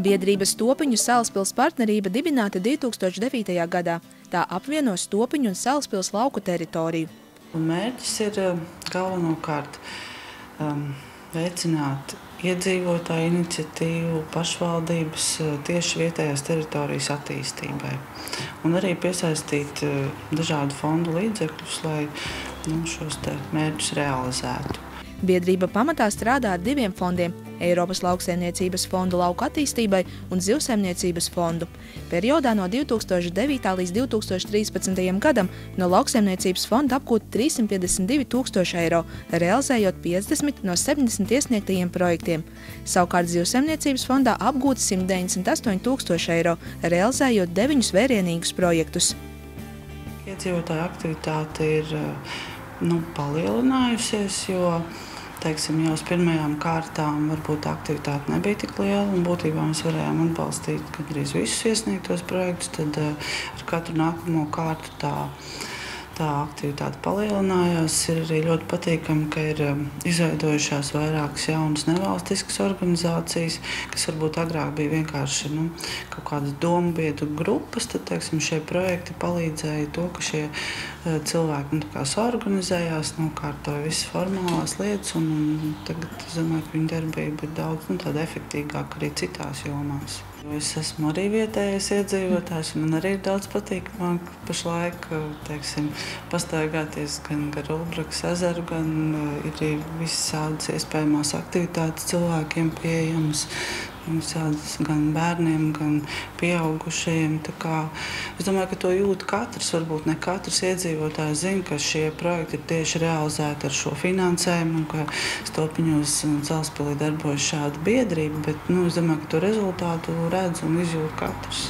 Biedrība Stopiņu Salaspils partnerība dibināta 2009. gadā. Tā apvieno Stopiņu un Salaspils lauku teritoriju. Mērķis ir galvenokārt veicināt iedzīvotāju iniciatīvu, pašvaldības tieši vietējās teritorijas attīstībai. Un arī piesaistīt dažādu fondu līdzekļus, lai šos mērķus realizētu. Biedrība pamatā strādā ar 2 fondiem – Eiropas lauksaimniecības fondu lauku attīstībai un zivsaimniecības fondu. Periodā no 2009. līdz 2013. gadam no lauksaimniecības fonda apgūt 352 000 eiro, realizējot 50 no 70 iesniegtajiem projektiem. Savukārt zivsaimniecības fondā apgūt 198 000 eiro, realizējot 9 vērienīgus projektus. Iedzīvotāju aktivitāte ir palielinājusies, jo jau uz pirmajām kārtām varbūt aktivitāte nebija tik liela, un būtībā mēs varējām atbalstīt gandrīz visus iesniegtos projektus, tad ar katru nākamo kārtu tā aktivitāte palielinājās. Ir arī ļoti patīkami, ka ir izveidojušās vairākas jaunas nevalstiskas organizācijas, kas varbūt agrāk bija vienkārši kaut kādas domu biedru grupas. Tad, šie projekti palīdzēja to, ka šie cilvēki saorganizējās, nokārtoja visas formālās lietas, un tagad es domāju, ka viņu darbība ir daudz tāda efektīgāka arī citās jomās. Es esmu arī vietējais iedzīvotājs, un man arī ir daudz patīkamāk pašlaik, pastaigāties gan gar Ulbrakas ezeru, gan ir visādas iespējamās aktivitātes cilvēkiem pieejamas, visādas gan bērniem, gan pieaugušajiem. Es domāju, ka to jūt katrs, varbūt ne katrs iedzīvotājs zina, ka šie projekti ir tieši realizēti ar šo finansējumu, un ka Stopiņos un Salaspilī darbojas šāda biedrība, bet es domāju, ka to rezultātu redz un izjūt katrs.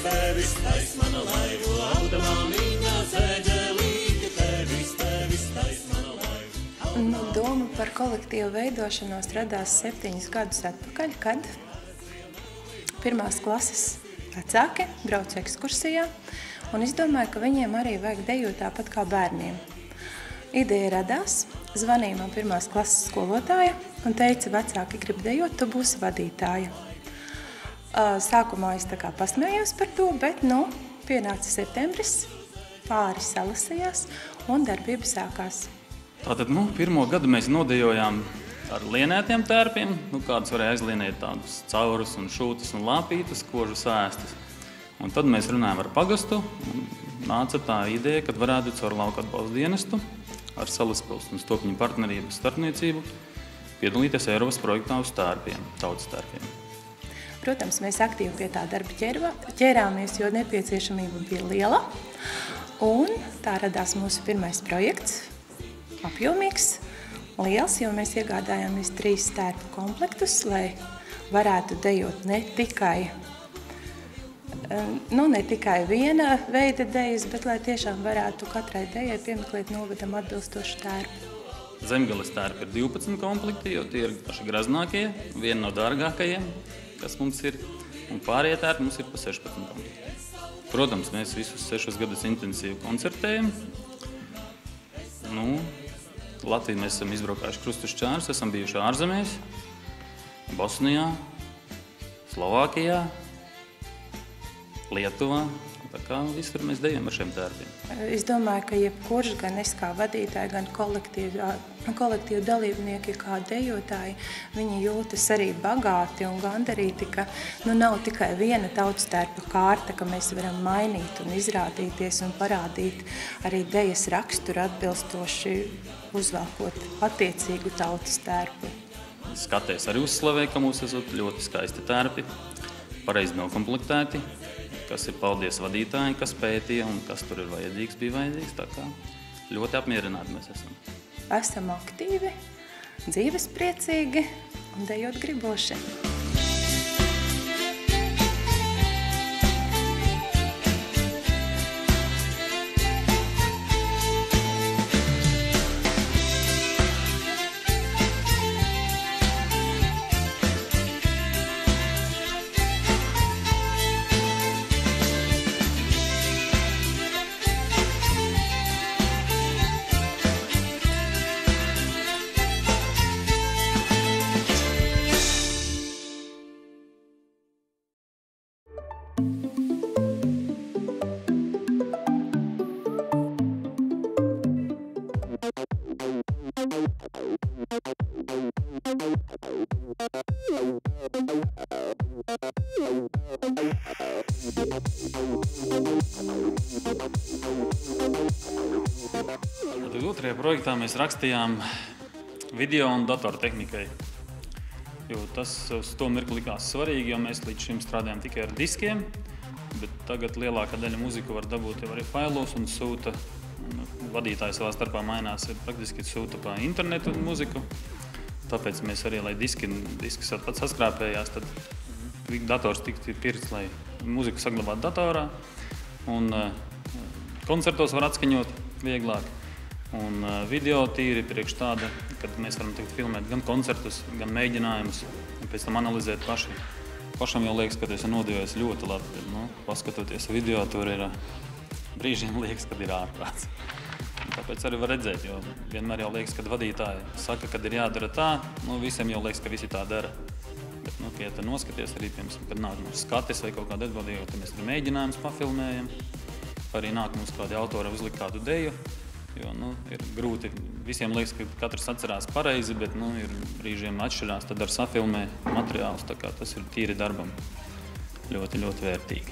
Tevis, tais mana laivu, audamā mīņā zēģelīte, tevis, tais mana laivu. Doma par kolektīvu veidošanos radās 7 gadus atpakaļ, kad 1. klases vecāki brauc ekskursijā, un es domāju, ka viņiem arī vajag dejot tāpat kā bērniem. Ideja radās, zvanīja man 1. klases skolotāja un teica, vecāki grib dejot, tu būsi vadītāja. Sākumā es pasmējos par to, bet pienāca septembris, pāri salasījās un darbība sākās. Tātad, pirmo gadu mēs nodejojām ar lienētiem tērpiem, kādus varēja aizlienēt tādus caurus un šūtus un lāpītus, kožu sēstas. Un tad mēs runājām ar pagastu, un nāca tā ideja, kad varētu caur lauku atbalsta dienestu ar Salaspils un Stopiņu partnerības starpniecību piedalīties Eiropas projektā uz tērpiem, tautas tērpiem. Protams, mēs aktīvi pie tā darba ķērāmies, jo nepieciešamība bija liela. Un tā radās mūsu pirmais projekts, apjomīgs, liels, jo mēs iegādājāmies 3 tērpu komplektus, lai varētu dejot ne tikai viena veida dejas, bet lai tiešām varētu katrai dejai piemeklēt novadam atbilstošu tērpu. Zemgales tērpi ir 12 komplekti, jo tie ir paši graznākie, viena no dārgākajiem, kas mums ir, un pārējie tērpi mums ir pa 16 komplekti. Protams, mēs visus 6 gadus intensīvi koncertējam. Latviju mēs esam izbraukājuši krustus čārus, esam bijuši ārzemēs, Bosnijā, Slovākijā, Lietuvā. Tā kā visur mēs dejam ar šiem tērpiem. Es domāju, ka jebkurš, gan es kā vadītāji, gan kolektīvu dalībnieki kā dejotāji, viņi jūtas arī bagāti un gandarīti, ka nav tikai viena tautas tērpa kārta, ka mēs varam mainīt un izrādīties un parādīt arī dejas raksturu atbilstoši uzvelkot attiecīgu tautas tērpu. Skatēs arī uzslavēja, ka mums esot ļoti skaisti tērpi, pareizi nokomplektēti, kas ir paldies vadītāji, kas pētīja un kas tur ir vajadzīgs, bija vajadzīgs. Tā kā ļoti apmierināti mēs esam. Esam aktīvi, dzīves priecīgi un dejot griboši. Tad otrajā projektā mēs rakstījām video un datortehnikai. Jo tas uz to mirkli likās svarīgi, jo mēs līdz šim strādājām tikai ar diskiem, bet tagad lielākā daļa muziku var dabūt jau arī failos un sūta. Vadītāji savā starpā mainās, praktiski sūta pa internetu muziku. Tāpēc mēs arī, lai disks pats saskrāpējās, tad dators tiktu pirkts, lai muziku saglabātu datorā. Un koncertos var atskaņot vieglāk. Un video tīri priekš tāda, kad mēs varam tagad filmēt gan koncertus, gan mēģinājumus, un pēc tam analizēt paši. Pašam jau liekas, ka tas ir nodevies ļoti labi, bet, paskatoties video, tur ir brīžiem liekas, kad ir ārprāts. Tāpēc arī var redzēt, jo vienmēr jau liekas, kad vadītāji saka, kad ir jādara tā, visiem jau liekas, ka visi tā dara. Bet, ja te noskaties arī, piemēram, kad nāk mums skatis vai kaut kāda atbildīga, tad mēs tur mēģinājumus pafilmējam. Arī nāk mums kādi autori uzlikt kādu deju. Jo, ir grūti. Visiem liekas, ka katrs atcerās pareizi, bet, ir brīžiem atšķirās, tad ar safilmē materiālus, tā kā tas ir tīri darbam ļoti, ļoti vērtīgi.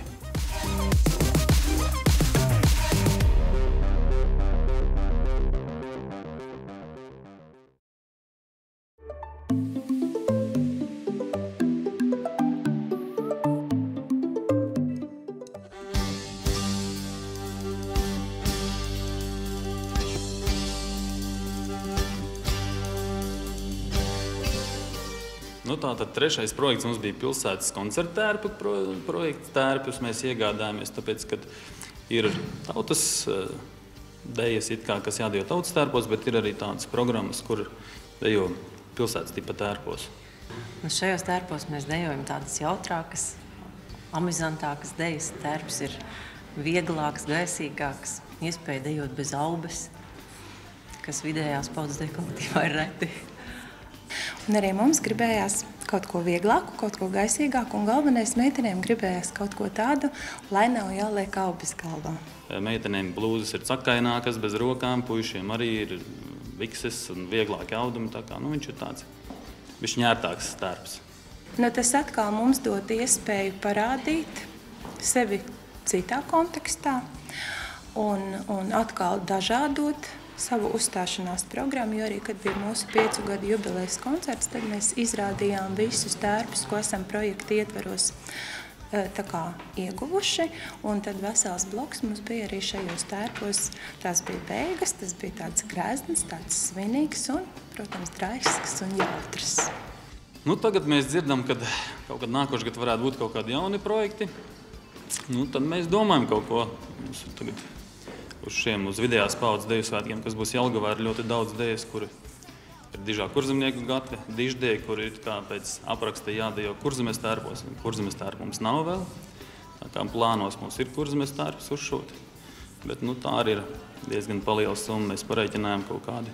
Tātad trešais projekts mums bija pilsētas koncertu tērpu projekts. Tērpus mēs iegādājāmies, tāpēc, ka ir tautas dejas, kas jādejo tautas tērpos, bet ir arī tādas programmas, kur dejo pilsētas tipa tērpos. Šajos tērpos mēs dejojam tādas jautrākas, amizantākas dejas. Tērps ir vieglāks, gaisīgāks, iespēja dejot bez aubes, kas vidējās paudzes dekolektīvā ir reti. Un arī mums gribējās kaut ko vieglāku, kaut ko gaisīgāku, un galvenais meitenēm gribējās kaut ko tādu, lai nav jāliek aubes galvā. Meitenēm blūzes ir cakainākas, bez rokām, puišiem arī ir vikses un vieglāki audumi, tā kā viņš ir tāds višķņērtāks tērps. Tas atkal mums dod iespēju parādīt sevi citā kontekstā un atkal dažādot savu uzstāšanās programmu, jo arī, kad bija mūsu 5 gadu jubilejas koncerts, tad mēs izrādījām visus tērpus, ko esam projekta ietveros ieguvuši, un tad vesels bloks mums bija arī šajos tērpos. Tās bija beigas, tas bija tāds grēznis, tāds svinīgs un, protams, draisks un jautrs. Tagad mēs dzirdam, ka kaut kad nākošais gads varētu būt kaut kādi jauni projekti. Tad mēs domājam kaut ko. Tagad uz vidējās paudzes deju svētkiem, kas būs Jelgavā, ir ļoti daudz dejas, kur ir dižā kurzemnieku gati, diždeja, kur ir pēc apraksta jādejo kurzemes tērpos. Kurzemes tērpu mums nav vēl. Tā kā plānos mums ir kurzemes tērpus uzšūt. Bet tā arī ir diezgan liela summa. Mēs pareiķinājām kaut kādi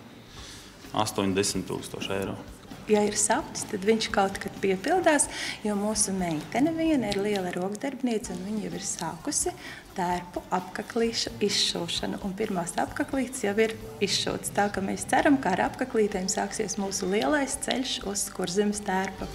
80 000 eiro. Ja ir sapnis, tad viņš kaut kad piepildās, jo mūsu meitene viena ir liela rokdarbniece, un viņa jau ir sākusi tērpu apkaklīšu izšūšanu. Un pirmās apkaklītes jau ir izšūts. Tā ka mēs ceram, ka ar apkaklītēm sāksies mūsu lielais ceļš uz Kurzemes tērpu.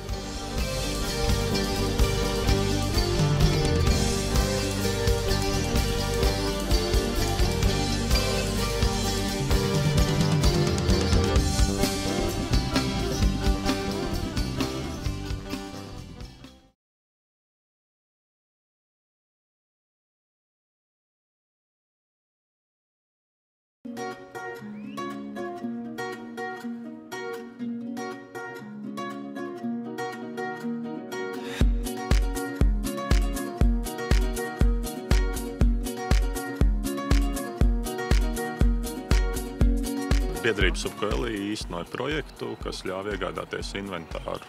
Biedrība Subkoelija īstenoja projektu, kas ļāva iegādāties inventāru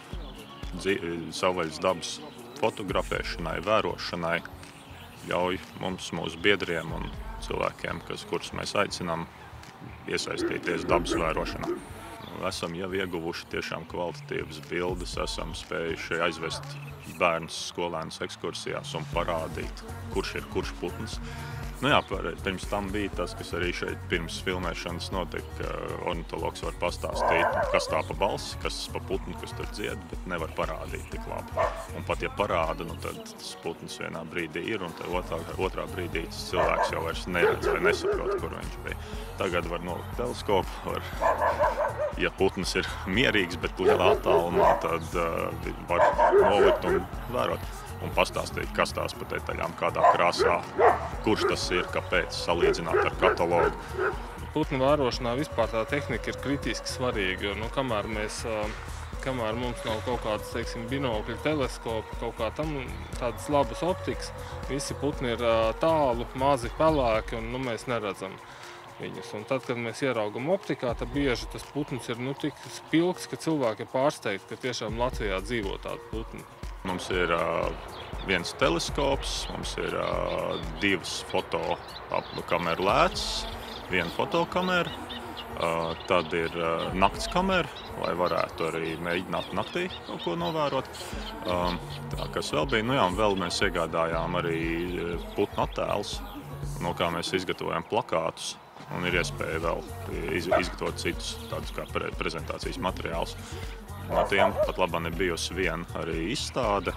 savvaļas dabas fotografēšanai, vērošanai, ļauj mums, mūsu biedriem un cilvēkiem, kurus mēs aicinām iesaistīties dabas vērošanā. esam jau ieguvuši tiešām kvalitatīvas bildes, esam spējuši aizvest bērnus skolēnus ekskursijās un parādīt, kurš ir kurš putns. Nu jā, pirms tam bija tas, kas arī šeit pirms filmēšanas notika. Ornitologs var pastāstīt, kas tā pa balsi, kas pa putnu, kas tur dzied, bet nevar parādīt tik labi. Un pat ja parāda, tad tas putns vienā brīdī ir, un otrā brīdī tas cilvēks jau vairs neredz vai nesaprot, kur viņš bija. Tagad var nolikt teleskopu, ja putns ir mierīgs, bet lielā attālumā, tad var nolikt un vērot. Un pastāstīt, kas tās pa detaļām, kādā krāsā, kurš tas ir, kāpēc, salīdzināt ar katalogu. Putnu vērošanā vispār tā tehnika ir kritiski svarīga, jo kamēr mums nav kaut kādas, teiksim, binokļu, teleskopi, kaut kā tam tādas labas optikas, visi putni ir tālu, mazi, pelēki un mēs neredzam viņus. Un tad, kad mēs ieraugam optikā, tad bieži tas putns ir tik spilgts, ka cilvēki ir pārsteigti, ka tiešām Latvijā dzīvo tādi putni. Mums ir viens teleskops, mums ir 2 fotokameru lēcas, 1 fotokamera, tad ir nakts kamera, lai varētu arī mēģināt naktī kaut ko novērot. Tā, kas vēl bija, nu jā, un vēl mēs iegādājām arī putnu attēlus, no kā mēs izgatavojam plakātus, un ir iespēja vēl izgatavot citus tādus kā prezentācijas materiālus. No tiem pat labāk ir bijusi viena arī izstāde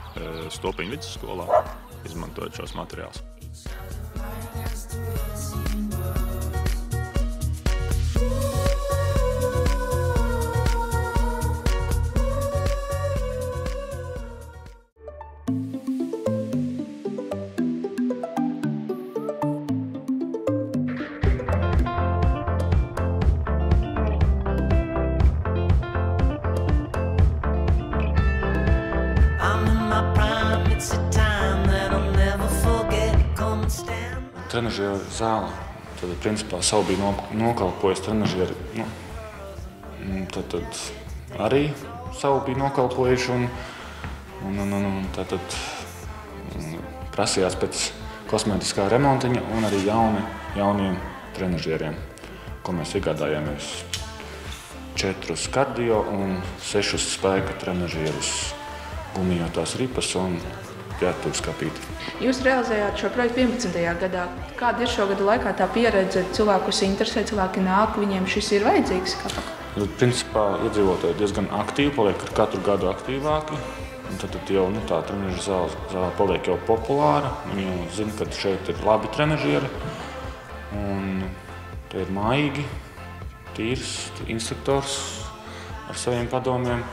Stopiņu vidusskolā, izmantojot šos materiālus. Trenažieru zāle. Tad, principā, savu bija nokalpojis trenažieri. Tad arī savu bija nokalpojuši un tad prasījās pēc kosmētiskā remontiņa un arī jauniem trenažieriem, ko mēs iegādājāmies 4 kardio un 6 spēka trenažierus, gumijotās ripas un ģērbtuves kapīti. Jūs realizējāt šo projektu 11. gadā. Kāda ir šo gadu laikā tā pieredze? Cilvēkus interesē, cilvēki nāk, viņiem šis ir vajadzīgs? Principā iedzīvotāji diezgan aktīvi, paliek ar katru gadu aktīvāki. Un tad jau tā trenažera zāle paliek jau populāra. Viņi jau zina, ka šeit ir labi trenažieri. Un te ir maigi, tīrs instruktors ar saviem padomiem.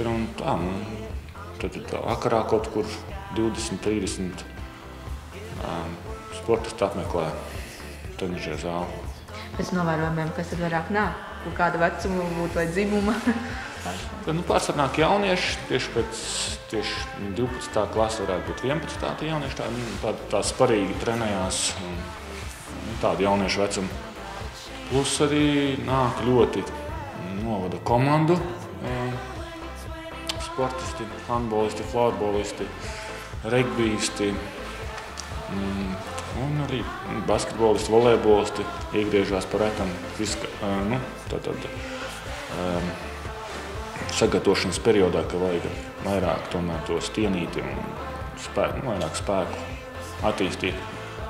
Un tā, tad vakarā kaut kur 20-30 sportisti apmeklē trenažera zāli. Pēc novērojumiem, kas tad vairāk nāk? Kāda vecuma būtu vai dzimuma? Pārsvarā nāk jaunieši, tieši 12. klase varētu būt 11. jaunieši, tā sparīgi trenējās, tāda jauniešu vecuma. Plus arī nāk ļoti novada komandu sportisti, handbolisti, florbolisti, regbisti un arī basketbolisti, volejbolisti iegriežās par retam sagatavošanas periodā, ka vajag vairāk tomēr to stienīti un vairāk spēku attīstīt.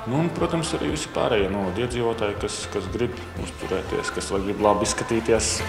Un, protams, arī visi pārējie novada iedzīvotāji, kas grib uzturēties, kas grib labi izskatīties.